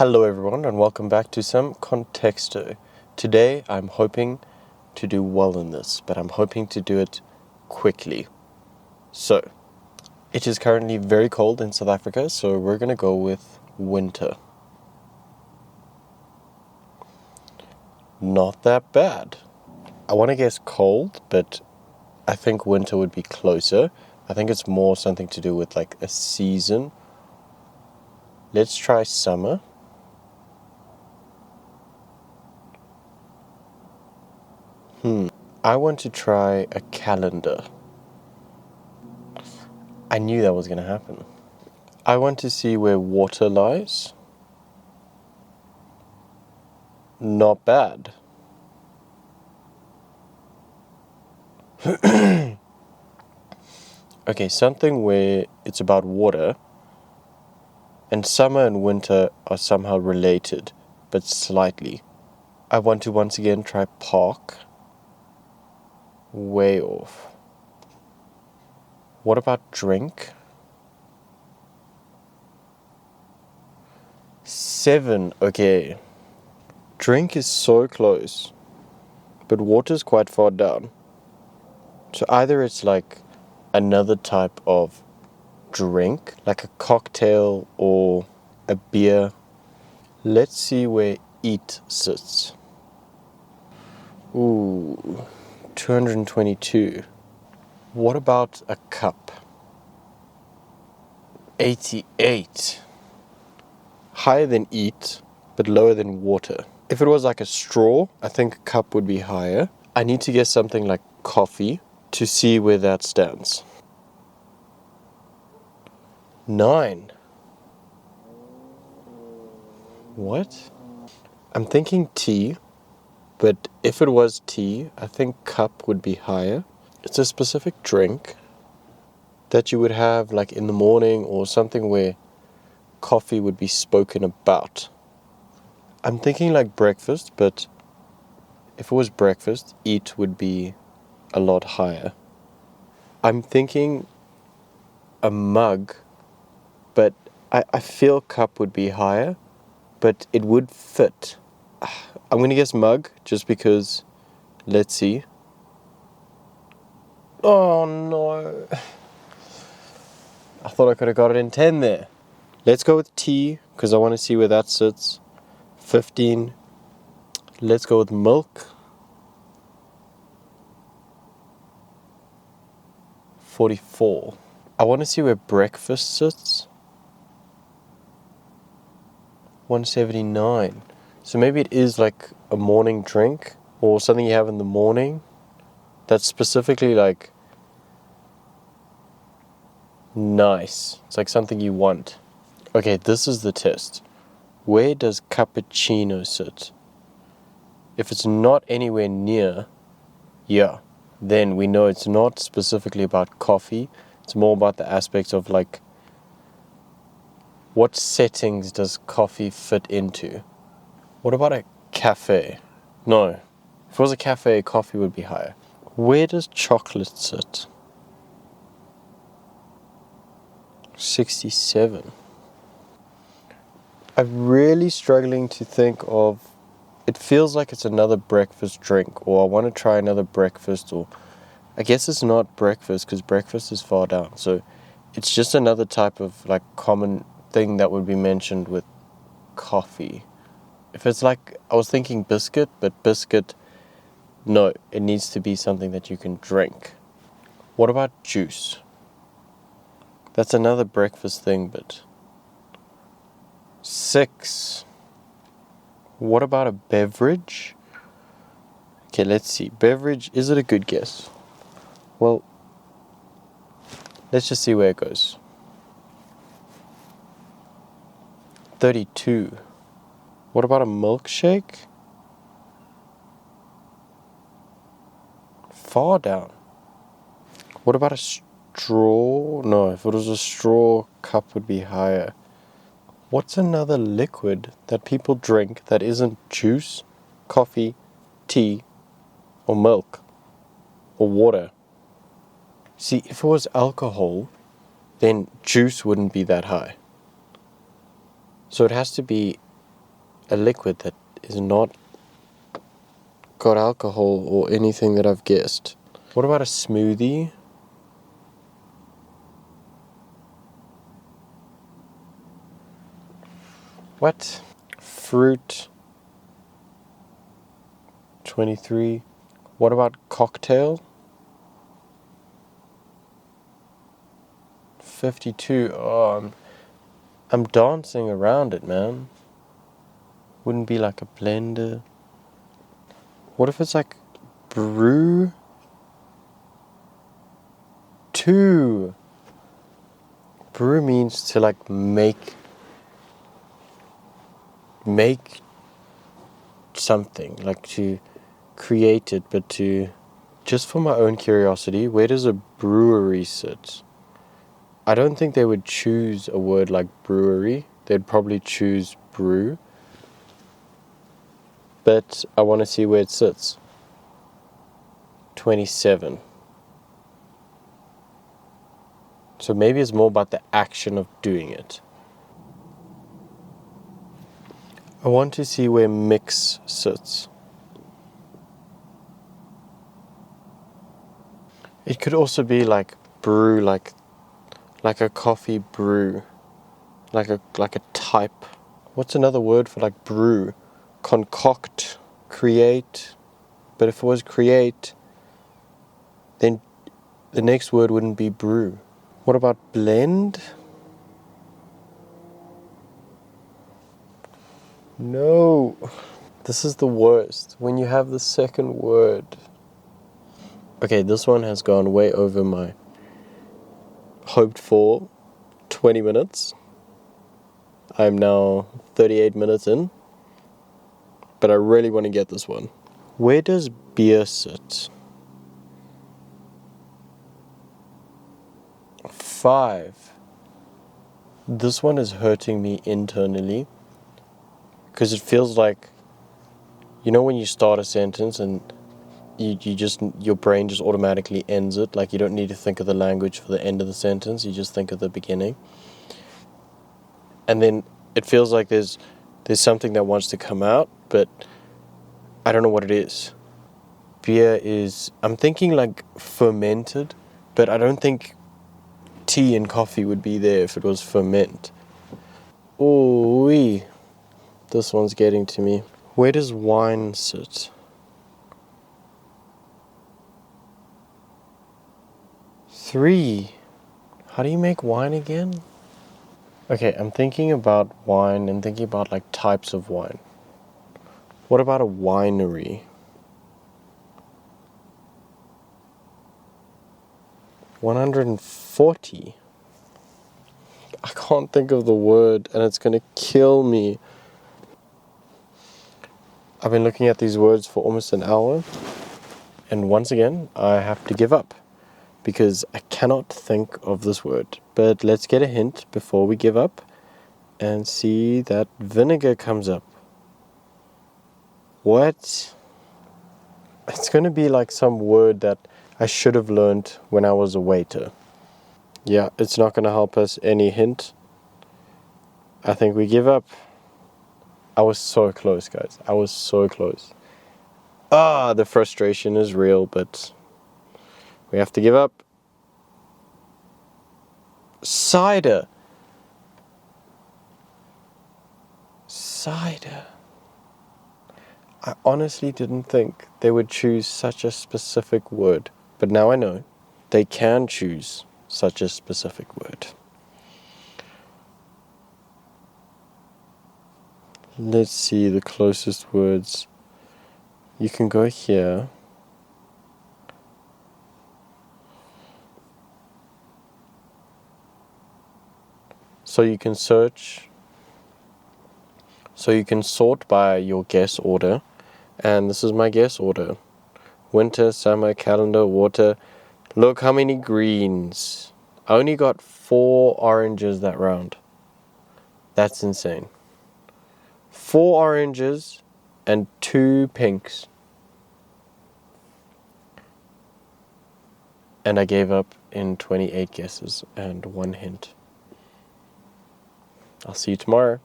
Hello everyone and welcome back to some CONTEXTO. Today I'm hoping to do well in this, but I'm hoping to do it quickly. So, it is currently very cold in South Africa, so we're going to go with winter. Not that bad. I want to guess cold, but I think winter would be closer. I think it's more something to do with like a season. Let's try summer. I want to try a calendar. I knew that was going to happen. I want to see where water lies. Not bad. Okay, something where it's about water, and summer and winter are somehow related, but slightly. I want to once again try park. Way off. What about drink? 7, okay. Drink is so close, but water's quite far down. So either it's like another type of drink, like a cocktail or a beer. Let's see where eat sits. Ooh, 222. What about a cup? 88. Higher than eat, but lower than water. If it was like a straw, I think a cup would be higher. I need to guess something like coffee to see where that stands. 9. What? I'm thinking tea, but if it was tea, I think cup would be higher. It's a specific drink that you would have like in the morning or something where coffee would be spoken about. I'm thinking like breakfast, but if it was breakfast, eat would be a lot higher. I'm thinking a mug, but I feel cup would be higher, but it would fit. I'm going to guess mug just because, let's see. Oh no. I thought I could have got it in 10 there. Let's go with tea because I want to see where that sits. 15. Let's go with milk. 44. I want to see where breakfast sits. 179. So maybe it is like a morning drink or something you have in the morning that's specifically like nice. It's like something you want. Okay, this is the test. Where does cappuccino sit? If it's not anywhere near, then we know it's not specifically about coffee. It's more about the aspects of like, what settings does coffee fit into? What about a cafe? No. If it was a cafe, coffee would be higher. Where does chocolate sit? 67. I'm really struggling to think of. It feels like it's another breakfast drink, or I want to try another breakfast, or I guess it's not breakfast because breakfast is far down. So it's just another type of like common thing that would be mentioned with coffee. If it's like, I was thinking biscuit, but biscuit, no, it needs to be something that you can drink. What about juice? That's another breakfast thing, but 6. What about a beverage? Okay, let's see. Beverage, is it a good guess? Well, let's just see where it goes. 32. What about a milkshake? Far down. What about a straw? No, if it was a straw, cup would be higher. What's another liquid that people drink that isn't juice, coffee, tea, or milk, or water? See, if it was alcohol, then juice wouldn't be that high. So it has to be a liquid that is not got alcohol or anything that I've guessed. What about a smoothie? What? Fruit. 23. What about cocktail? 52. Oh, I'm dancing around it, man. Wouldn't be like a blender. What if it's like brew? 2. Brew means to like make something, like to create it, but to, just for my own curiosity, where does a brewery sit? I don't think they would choose a word like brewery. They'd probably choose brew. But I want to see where it sits. 27. So maybe it's more about the action of doing it. I want to see where mix sits. It could also be like brew, like a coffee brew, like a type. What's another word for like brew? Concoct, create. But if it was create, then the next word wouldn't be brew. What about blend? No. This is the worst. When you have the second word. Okay, this one has gone way over my hoped for 20 minutes. I'm now 38 minutes in. But I really want to get this one. Where does beer sit? 5. This one is hurting me internally. Because it feels like, you know when you start a sentence and your brain just automatically ends it, like you don't need to think of the language for the end of the sentence, you just think of the beginning. And then it feels like there's something that wants to come out, but I don't know what it is. Beer is, I'm thinking like fermented, but I don't think tea and coffee would be there if it was ferment. Ooh-wee. This one's getting to me. Where does wine sit? 3. How do you make wine again? Okay, I'm thinking about wine and thinking about like types of wine. What about a winery? 140. I can't think of the word and it's gonna kill me. I've been looking at these words for almost an hour, and once again, I have to give up because I cannot think of this word. But let's get a hint before we give up and see that vinegar comes up. What? It's going to be like some word that I should have learned when I was a waiter. Yeah, it's not going to help us. Any hint? I think we give up. I was so close, guys. I was so close. The frustration is real, but we have to give up. Cider. I honestly didn't think they would choose such a specific word, but now I know they can choose such a specific word. Let's see the closest words. You can go here. So you can search. So you can sort by your guess order. And this is my guess order. Winter, summer, calendar, water. Look how many greens. I only got 4 oranges that round. That's insane. 4 oranges and 2 pinks. And I gave up in 28 guesses and 1 hint. I'll see you tomorrow.